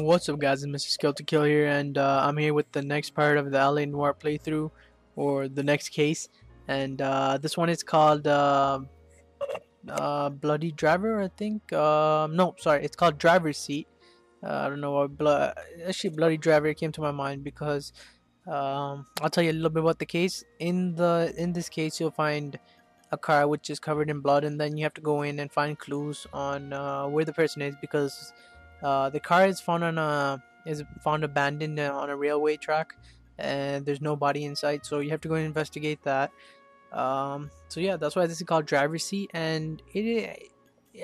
What's up, guys? It's Mr. Skill to Kill here, and I'm here with the next part of the LA Noire playthrough, or the next case. And this one is called Bloody Driver, I think. No, sorry, it's called Driver's Seat. I don't know what actually Bloody Driver came to my mind because I'll tell you a little bit about the case. In this case, you'll find a car which is covered in blood, and then you have to go in and find clues on where the person is, because the car is found abandoned on a railway track, and there's no body inside. So you have to go and investigate that. So yeah, that's why this is called Driver's Seat, and it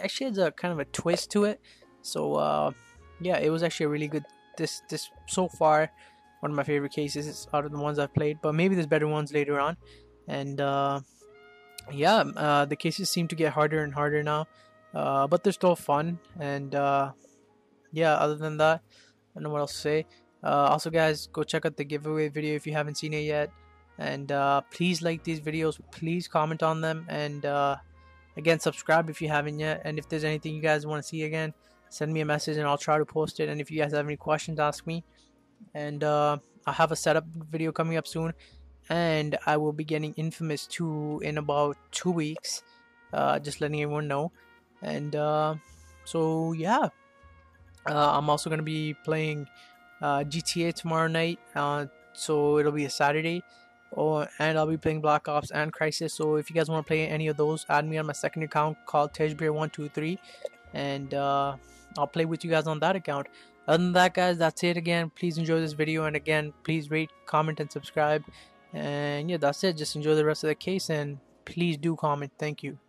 actually has a kind of a twist to it. So yeah, it was actually a really good. This so far, one of my favorite cases out of the ones I've played. But maybe there's better ones later on, and yeah, the cases seem to get harder and harder now, but they're still fun. And yeah, other than that, I don't know what else to say. Also, guys, go check out the giveaway video if you haven't seen it yet, and please like these videos, please comment on them, and again, subscribe if you haven't yet. And if there's anything you guys want to see again, send me a message and I'll try to post it. And if you guys have any questions, ask me. And I'll have a setup video coming up soon, and I will be getting Infamous 2 in about 2 weeks, just letting everyone know. And so yeah, I'm also going to be playing GTA tomorrow night, so it'll be a Saturday. And I'll be playing Black Ops and Crisis. So if you guys want to play any of those, add me on my second account called TejBeer123, and I'll play with you guys on that account. Other than that, guys, that's it. Again, please enjoy this video, and again, please rate, comment, and subscribe. And yeah, that's it. Just enjoy the rest of the case, and please do comment. Thank you.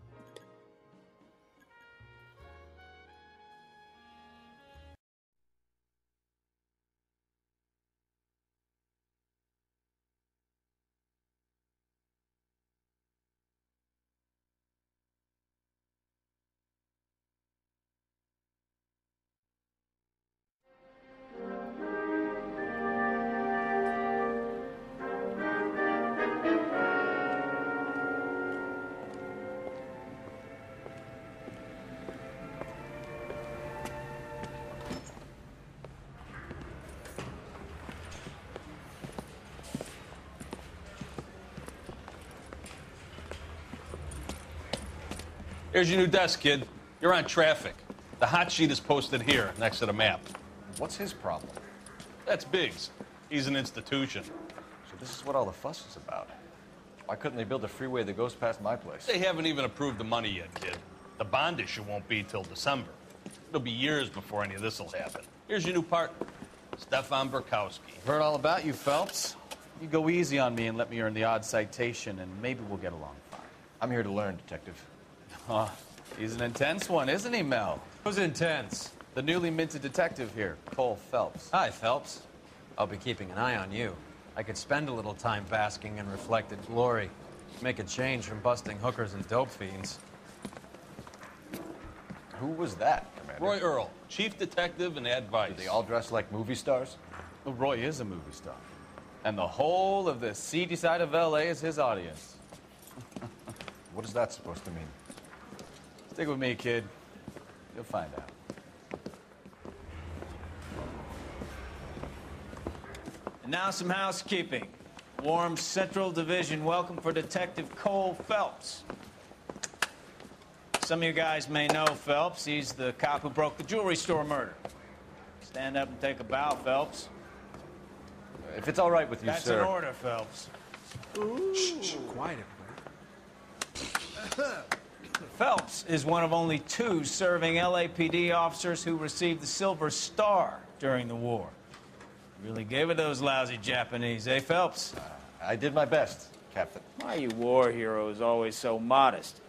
Here's your new desk, kid. You're on traffic. The hot sheet is posted here, next to the map. What's his problem? That's Biggs. He's an institution. So this is what all the fuss is about. Why couldn't they build a freeway that goes past my place? They haven't even approved the money yet, kid. The bond issue won't be till December. It'll be years before any of this will happen. Here's your new partner, Stefan Burkowski. Heard all about you, Phelps. You go easy on me and let me earn the odd citation, and maybe we'll get along fine. I'm here to learn, Detective. Oh, he's an intense one, isn't he, Mel? Who's intense? The newly minted detective here, Cole Phelps. Hi, Phelps. I'll be keeping an eye on you. I could spend a little time basking in reflected glory. Make a change from busting hookers and dope fiends. Who was that, Commander? Roy Earl, chief detective and advice. Do they all dress like movie stars? Well, Roy is a movie star. And the whole of the seedy side of L.A. is his audience. What is that supposed to mean? Stick with me, kid. You'll find out. And now some housekeeping. Warm Central Division welcome for Detective Cole Phelps. Some of you guys may know Phelps. He's the cop who broke the jewelry store murder. Stand up and take a bow, Phelps. If it's all right with you, That's sir. an order, Phelps. Shh, quiet, everybody. Phelps is one of only 2 serving LAPD officers who received the Silver Star during the war. Really gave it those lousy Japanese, eh, Phelps? I did my best, Captain. Why are you war heroes always so modest?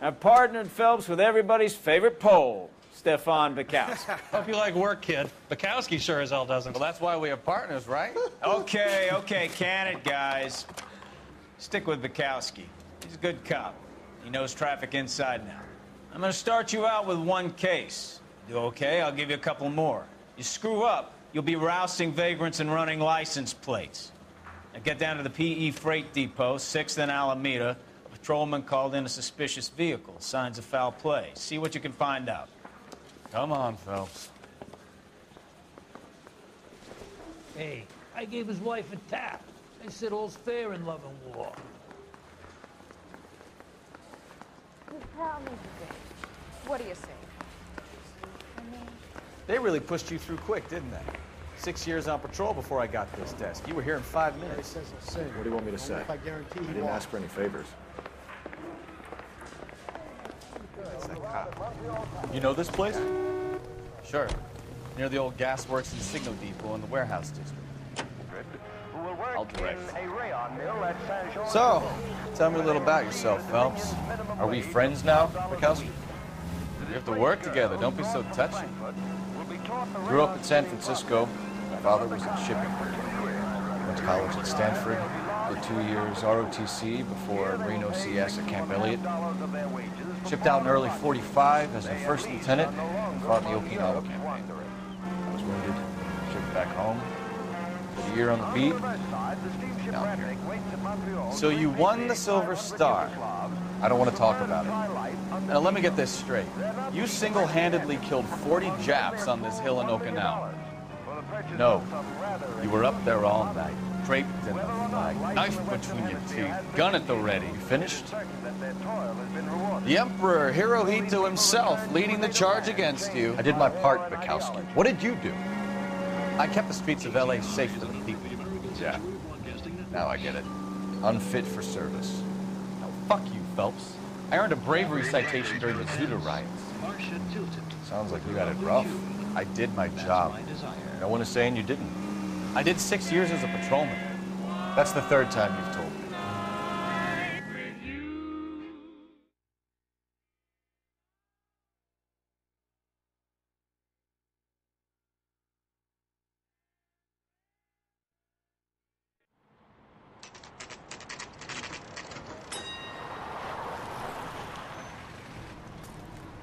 I've partnered Phelps with everybody's favorite Pole, Stefan Burkowski. Hope you like work, kid. Bukowski sure as hell doesn't. Well, that's why we have partners, right? Okay, can it, guys. Stick with Bukowski. He's a good cop. He knows traffic inside and out. I'm going to start you out with 1 case. Do okay? I'll give you a couple more. You screw up, you'll be rousting vagrants and running license plates. Now get down to the PE Freight Depot, 6th and Alameda. A patrolman called in a suspicious vehicle. Signs of foul play. See what you can find out. Come on, Phelps. Hey, I gave his wife a tap. I said all's fair in love and war. Just tell me today. What do you say? They really pushed you through quick, didn't they? 6 years on patrol before I got this desk. You were here in 5 minutes. What do you want me to say? I didn't ask for any favors. You know this place? Sure. Near the old gasworks and signal depot in the warehouse district. I'll direct. So, tell me a little about yourself, Phelps. Are we friends now, Bukowski? We have to work together. Don't be so touchy. Grew up in San Francisco. My father was in shipping. Went to college at Stanford. Did 2 years ROTC before Reno CS at Camp Elliott. Shipped out in early '45 as a first lieutenant and fought in the Okinawa campaign. I was wounded. Shipped back home. Did a year on the beat. Now I'm here. So you won the Silver Star. I don't want to talk about it. Now let me get this straight. You single-handedly killed 40 Japs on this hill in Okinawa. No. You were up there all night, draped in the flag, knife between your teeth, gun at the ready. You finished? The Emperor Hirohito himself leading the charge against you. I did my part, Bukowski. What did you do? I kept the streets of LA safe for the people. Yeah. Now I get it. Unfit for service. Now, fuck you, Phelps. I earned a bravery citation during the Zuda riots. Sounds like you got it rough. I did my job. No one is saying you didn't. I did 6 years as a patrolman. That's the third time you've told me.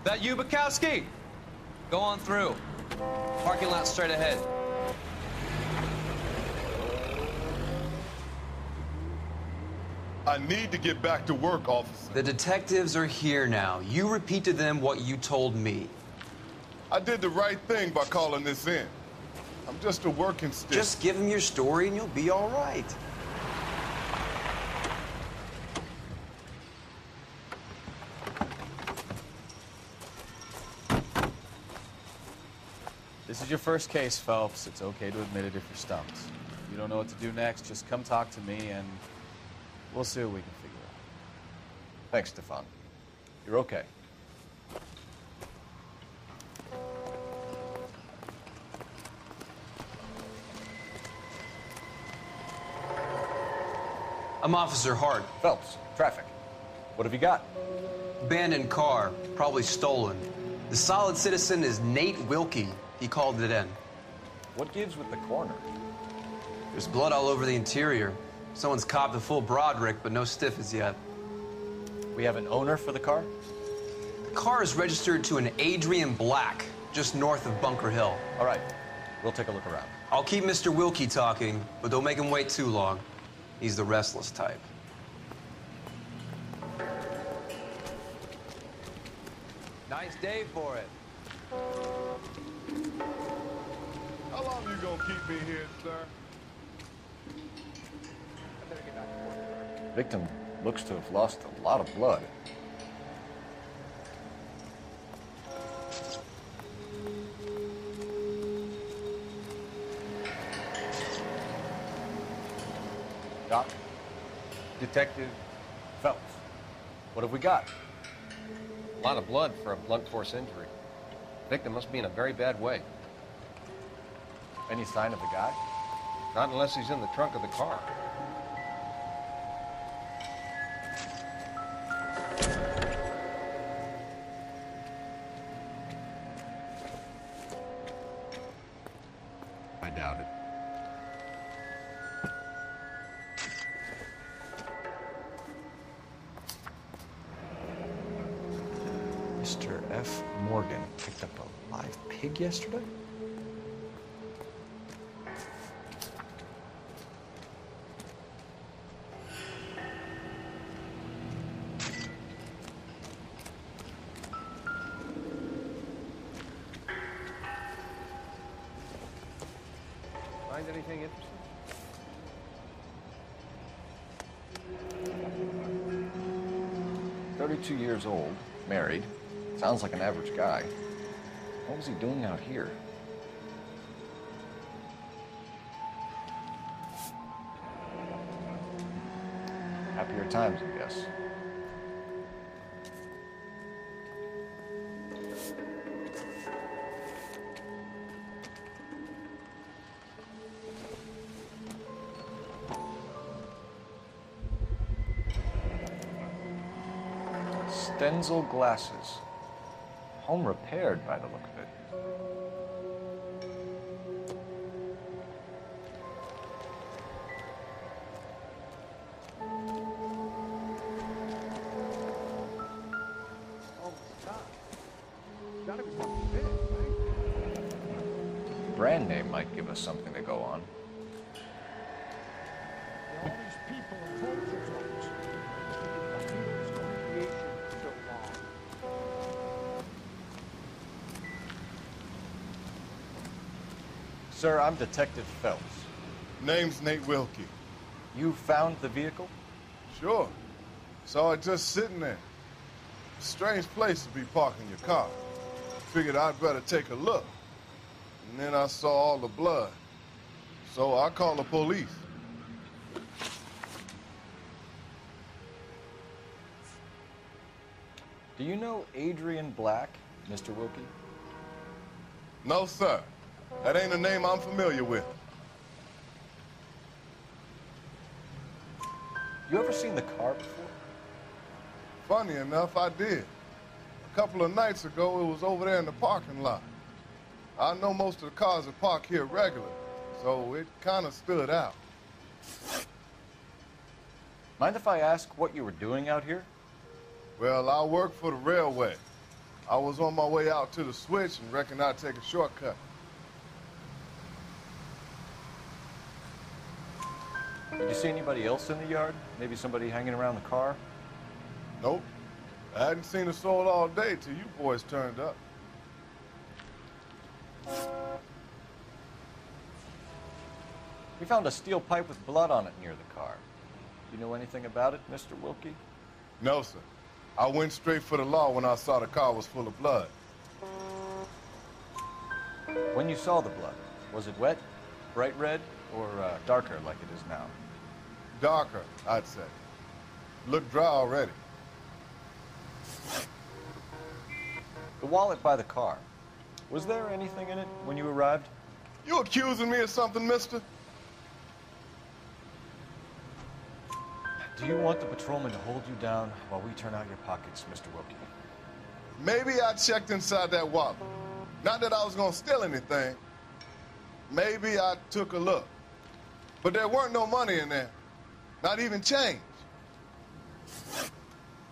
That you, Bukowski? Go on through. Parking lot straight ahead. I need to get back to work, officer. The detectives are here now. You repeat to them what you told me. I did the right thing by calling this in. I'm just a working stick. Just give them your story and you'll be all right. This is your first case, Phelps. It's okay to admit it if you're stumped. If you don't know what to do next, just come talk to me and we'll see what we can figure out. Thanks, Stefan. You're okay. I'm Officer Hart. Phelps, traffic. What have you got? Abandoned car, probably stolen. The solid citizen is Nate Wilkie. He called it in. What gives with the corner? There's blood all over the interior. Someone's copped a full Broderick, but no stiff as yet. We have an owner for the car? The car is registered to an Adrian Black, just north of Bunker Hill. All right, we'll take a look around. I'll keep Mr. Wilkie talking, but don't make him wait too long. He's the restless type. Nice day for it. How long you gonna keep me here, sir? Victim looks to have lost a lot of blood. Doc? Detective, Phelps, what have we got? a lot of blood for a blunt force injury. Victim must be in a very bad way. Any sign of the guy? Not unless he's in the trunk of the car. I doubt it. Mr. F. Morgan picked up a live pig yesterday? Find anything interesting? 32 years old, married. Sounds like an average guy. What was he doing out here? Happier times, I guess. Stenzel glasses. Home repaired by the look of it. Brand name might give us something to go on. All these people in vulture zones. It's recreation so long. Sir, I'm Detective Phelps. Name's Nate Wilkie. You found the vehicle? Sure. Saw it just sitting there. Strange place to be parking your car. Figured I'd better take a look. And then I saw all the blood. So I called the police. Do you know Adrian Black, Mr. Wilkie? No, sir. That ain't a name I'm familiar with. You ever seen the car before? Funny enough, I did. A couple of nights ago, it was over there in the parking lot. I know most of the cars are parked here regularly, so it kind of stood out. Mind if I ask what you were doing out here? Well, I work for the railway. I was on my way out to the switch and reckoned I'd take a shortcut. Did you see anybody else in the yard? Maybe somebody hanging around the car? Nope. I hadn't seen a soul all day till you boys turned up. We found a steel pipe with blood on it near the car. Do you know anything about it, Mr. Wilkie? No, sir. I went straight for the law when I saw the car was full of blood. When you saw the blood, was it wet, bright red, or darker like it is now? Darker, I'd say. Looked dry already. The wallet by the car. Was there anything in it when you arrived? You accusing me of something, mister? Do you want the patrolman to hold you down while we turn out your pockets, Mr. Wilkie? Maybe I checked inside that wallet. Not that I was gonna steal anything. Maybe I took a look. But there weren't no money in there. Not even change.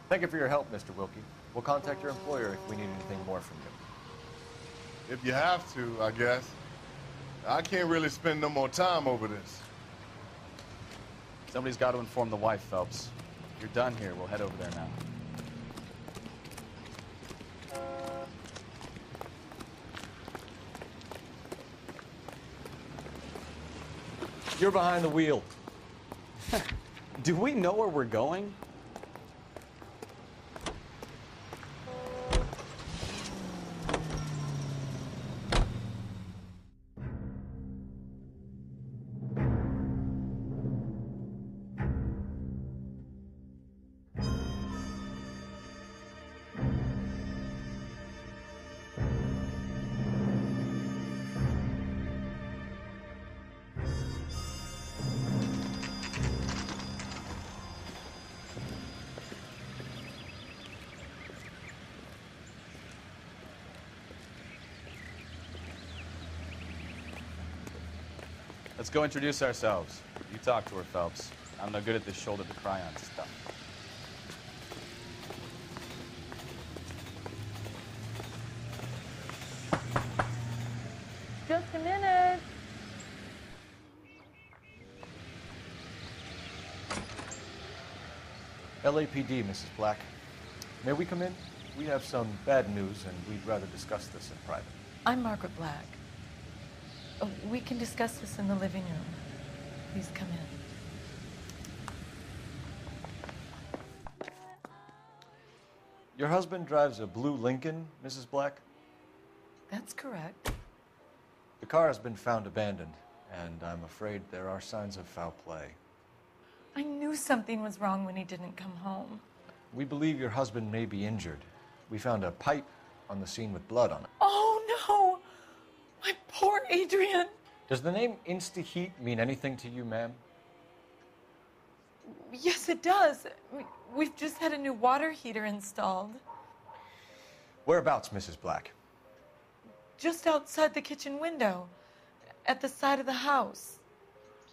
Thank you for your help, Mr. Wilkie. We'll contact your employer if we need anything more from you. If you have to, I guess. I can't really spend no more time over this. Somebody's got to inform the wife, Phelps. If you're done here, we'll head over there now. You're behind the wheel. Do we know where we're going? Let's go introduce ourselves. You talk to her, Phelps. I'm no good at this shoulder to cry on stuff. Just a minute. LAPD, Mrs. Black. May we come in? We have some bad news, and we'd rather discuss this in private. I'm Margaret Black. We can discuss this in the living room. Please come in. Your husband drives a blue Lincoln, Mrs. Black? That's correct. The car has been found abandoned, and I'm afraid there are signs of foul play. I knew something was wrong when he didn't come home. We believe your husband may be injured. We found a pipe on the scene with blood on it. Oh, no! My poor Adrian! Does the name Insta-Heat mean anything to you, ma'am? Yes, it does. We've just had a new water heater installed. Whereabouts, Mrs. Black? Just outside the kitchen window, at the side of the house.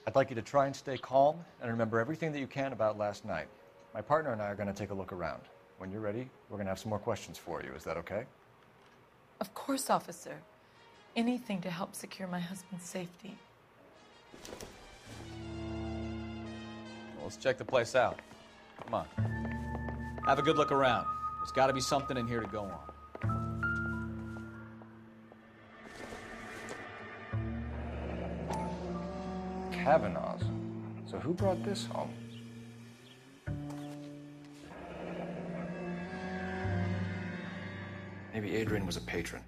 I'd like you to try and stay calm and remember everything that you can about last night. My partner and I are going to take a look around. When you're ready, we're going to have some more questions for you. Is that okay? Of course, officer. Anything to help secure my husband's safety. Well, let's check the place out. Come on. Have a good look around. There's got to be something in here to go on. Kavanaugh's. So who brought this home? Maybe Adrian was a patron.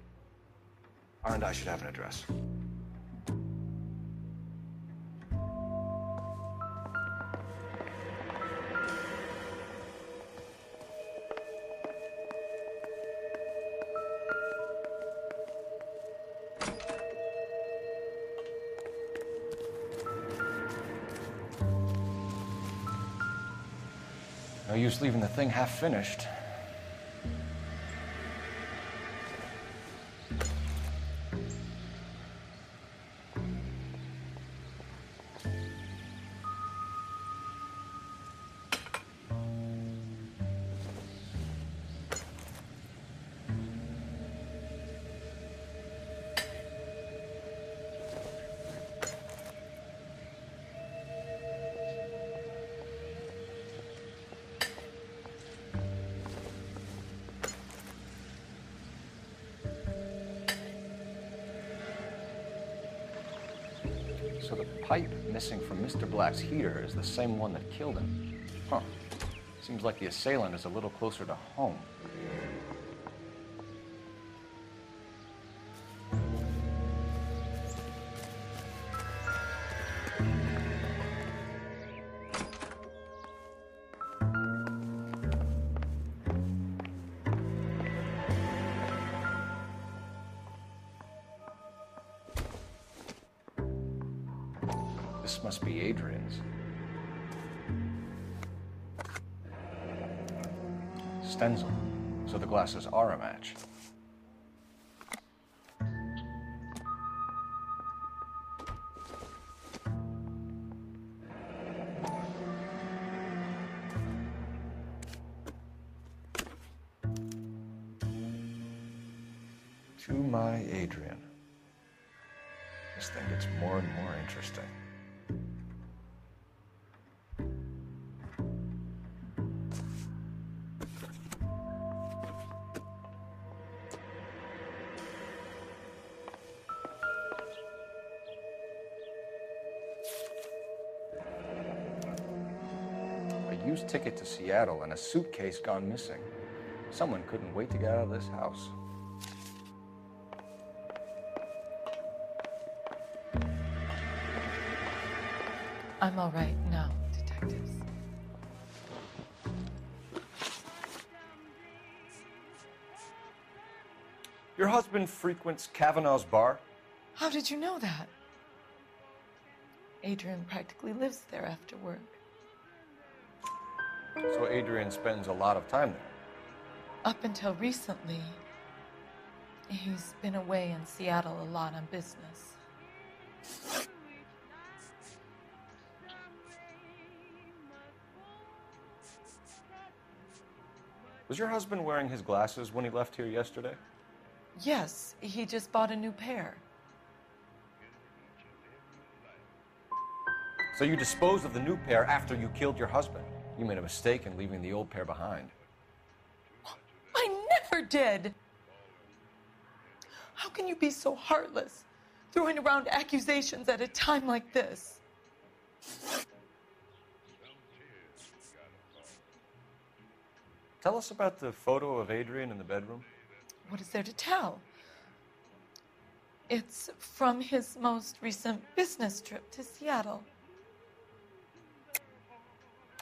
R&I should have an address. No use leaving the thing half finished. So the pipe missing from Mr. Black's heater is the same one that killed him. Huh. Seems like the assailant is a little closer to home. This must be Adrian's. Stencil. So the glasses are a match. To my Adrian. This thing gets more and more interesting. A used ticket to Seattle and a suitcase gone missing. Someone couldn't wait to get out of this house. I'm all right now, detectives. Your husband frequents Kavanaugh's bar? How did you know that? Adrian practically lives there after work. So Adrian spends a lot of time there? Up until recently, he's been away in Seattle a lot on business. Was your husband wearing his glasses when he left here yesterday? Yes, he just bought a new pair. So you disposed of the new pair after you killed your husband. You made a mistake in leaving the old pair behind. I never did! How can you be so heartless? throwing around accusations at a time like this. Tell us about the photo of Adrian in the bedroom. What is there to tell? It's from his most recent business trip to Seattle.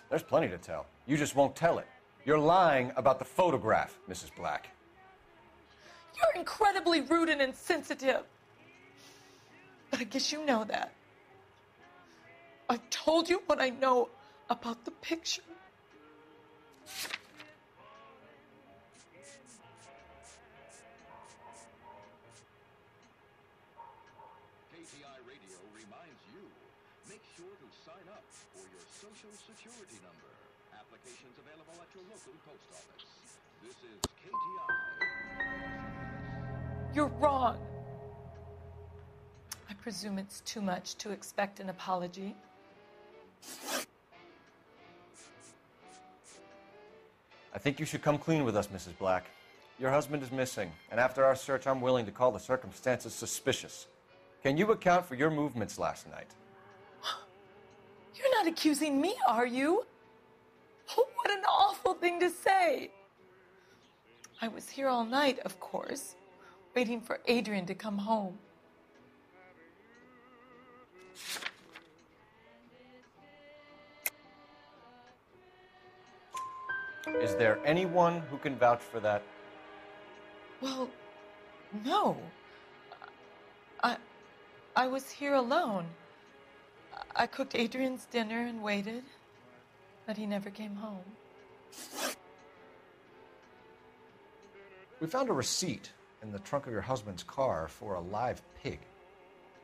There's plenty to tell. You just won't tell it. You're lying about the photograph, Mrs. Black. You're incredibly rude and insensitive. But I guess you know that. I've told you what I know about the picture. KTI Radio reminds you, make sure to sign up for your Social Security number. Applications available at your local post office. This is KTI. You're wrong. I presume it's too much to expect an apology. I think you should come clean with us, Mrs. Black. Your husband is missing, and after our search, I'm willing to call the circumstances suspicious. Can you account for your movements last night? You're not accusing me, are you? Oh, what an awful thing to say. I was here all night, of course, waiting for Adrian to come home. Is there anyone who can vouch for that? Well, no. I was here alone. I cooked Adrian's dinner and waited, but he never came home. We found a receipt in the trunk of your husband's car for a live pig.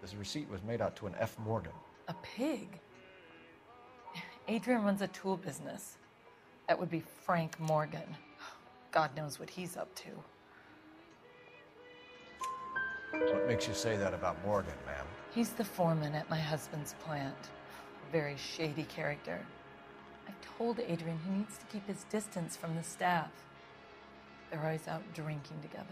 This receipt was made out to an F. Morgan. A pig? Adrian runs a tool business. That would be Frank Morgan. God knows what he's up to. What makes you say that about Morgan, ma'am? He's the foreman at my husband's plant. A very shady character. I've told Adrian he needs to keep his distance from the staff. They're always out drinking together.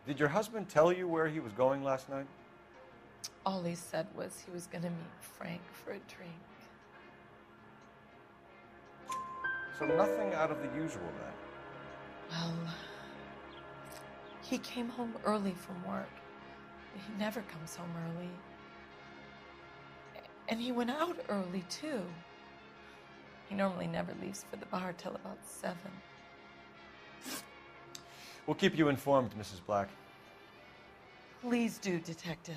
Did your husband tell you where he was going last night? All he said was he was going to meet Frank for a drink. So nothing out of the usual then? Well, he came home early from work. He never comes home early. And he went out early, too. He normally never leaves for the bar till about 7. We'll keep you informed, Mrs. Black. Please do, Detective.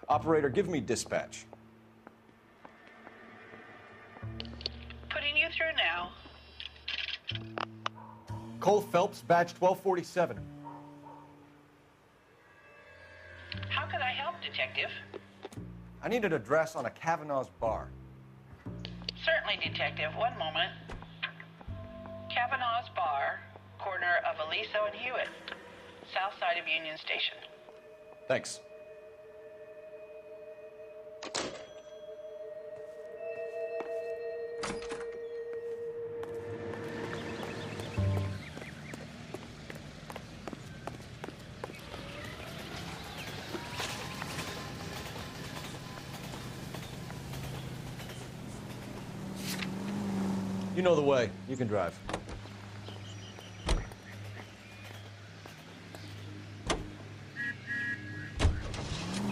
Operator, give me dispatch. Putting you through now. Cole Phelps, badge 1247. How can I help, Detective? I need an address on a Kavanaugh's bar. Certainly, Detective. One moment. Kavanaugh's Bar, corner of Aliso and Hewitt, south side of Union Station. Thanks. You know the way. You can drive.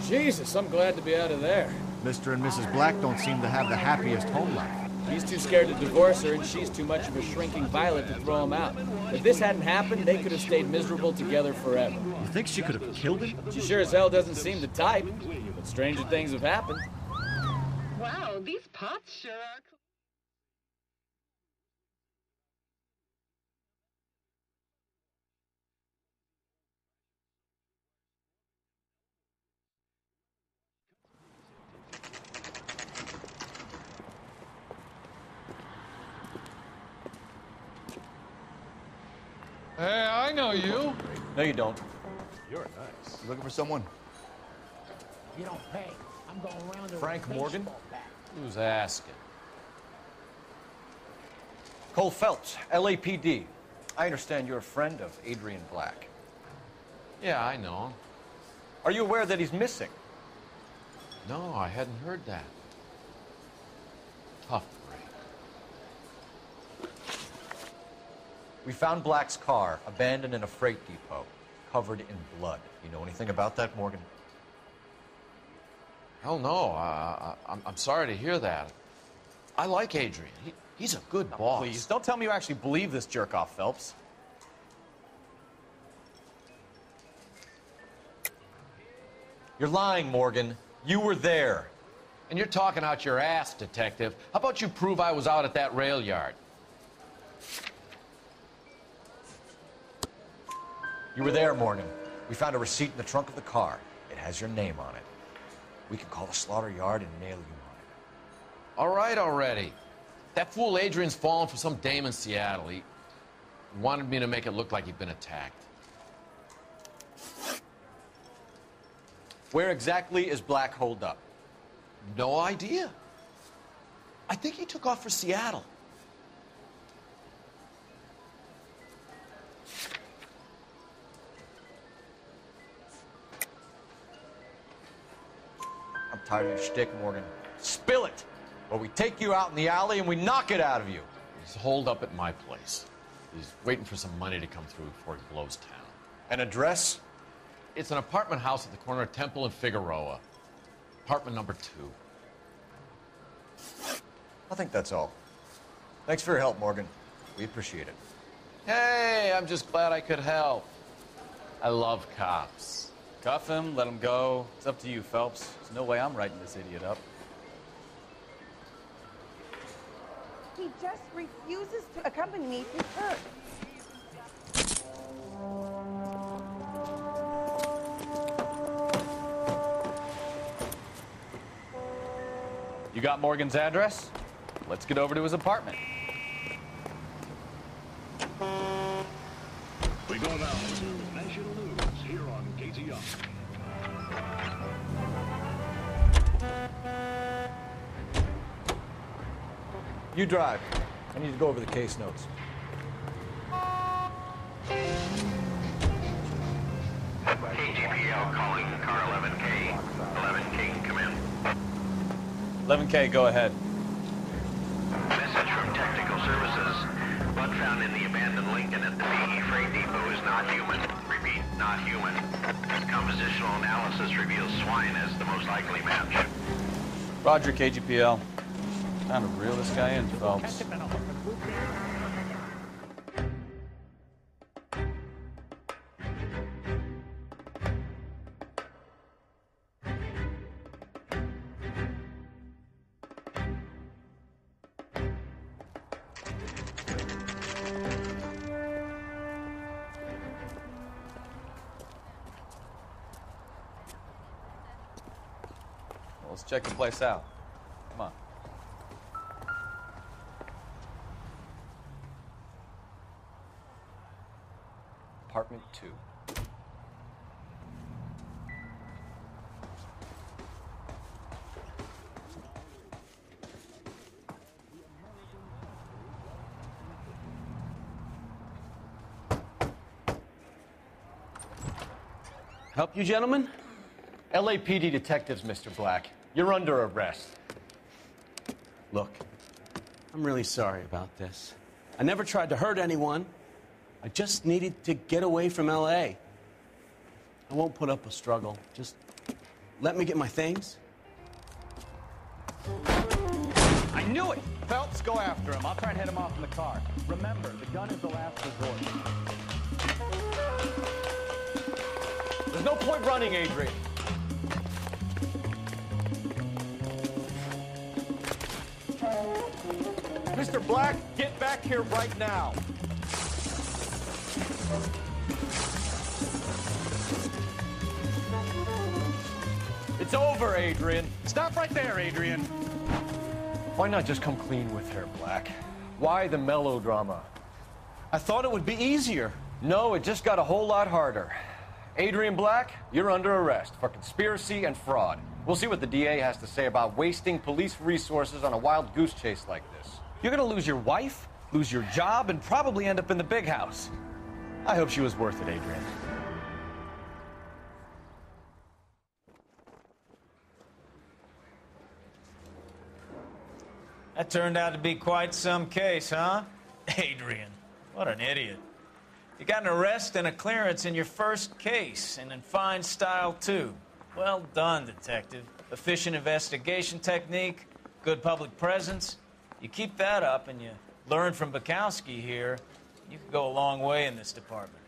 Jesus, I'm glad to be out of there. Mr. and Mrs. Black don't seem to have the happiest home life. He's too scared to divorce her, and she's too much of a shrinking violet to throw him out. If this hadn't happened, they could have stayed miserable together forever. You think she could have killed him? She sure as hell doesn't seem the type, but stranger things have happened. Wow, these pots sure are cool. Hey, I know you. No, you don't. You're nice. You looking for someone? You don't pay. I'm I'm going around to Frank a Morgan? baseball bat. Who's asking? Cole Phelps, LAPD. I understand you're a friend of Adrian Black. Yeah, I know him. Are you aware that he's missing? No, I hadn't heard that. Tough break. We found Black's car abandoned in a freight depot, covered in blood. You know anything about that, Morgan? Hell no. I'm sorry to hear that. I like Adrian. He's a good boss. Please, don't tell me you actually believe this jerk-off, Phelps. You're lying, Morgan. You were there. And you're talking out your ass, detective. How about you prove I was out at that rail yard? You were there, Morgan. We found a receipt in the trunk of the car. It has your name on it. We can call the slaughter yard and nail you on it. All right already. That fool Adrian's fallen for some dame in Seattle. He wanted me to make it look like he'd been attacked. Where exactly is Black holed up? No idea. I think he took off for Seattle. I'm tired of your shtick, Morgan. Spill it, or we take you out in the alley and we knock it out of you. He's holed up at my place. He's waiting for some money to come through before he blows town. An address? It's an apartment house at the corner of Temple and Figueroa. Apartment number 2. I think that's all. Thanks for your help, Morgan. We appreciate it. Hey, I'm just glad I could help. I love cops. Cuff him, let him go. It's up to you, Phelps. There's no way I'm writing this idiot up. He just refuses to accompany me to church. You got Morgan's address? Let's get over to his apartment. We go now to national news here on KTR. You drive. I need to go over the case notes. KGPL calling car 11K. 11K, come in. 11K, go ahead. Message from Technical Services. Blood found in the abandoned Lincoln at the BE Freight Depot is not human. Repeat, not human. Compositional analysis reveals swine as the most likely match. Roger, KGPL. Time to reel this guy in, Phelps. Let's check the place out. Come on. Apartment 2. Help you, gentlemen? LAPD detectives, Mr. Black. You're under arrest. Look, I'm really sorry about this. I never tried to hurt anyone. I just needed to get away from L.A. I won't put up a struggle. Just let me get my things. I knew it! Phelps, go after him. I'll try and head him off in the car. Remember, the gun is the last resort. There's no point running, Adrian. Mr. Black, get back here right now. It's over, Adrian. Stop right there, Adrian. Why not just come clean with her, Black? Why the melodrama? I thought it would be easier. No, it just got a whole lot harder. Adrian Black, you're under arrest for conspiracy and fraud. We'll see what the DA has to say about wasting police resources on a wild goose chase like this. You're gonna lose your wife, lose your job, and probably end up in the big house. I hope she was worth it, Adrian. That turned out to be quite some case, huh? Adrian, what an idiot. You got an arrest and a clearance in your first case, and in fine style, too. Well done, detective. Efficient investigation technique, good public presence. You keep that up and you learn from Bukowski here, you could go a long way in this department.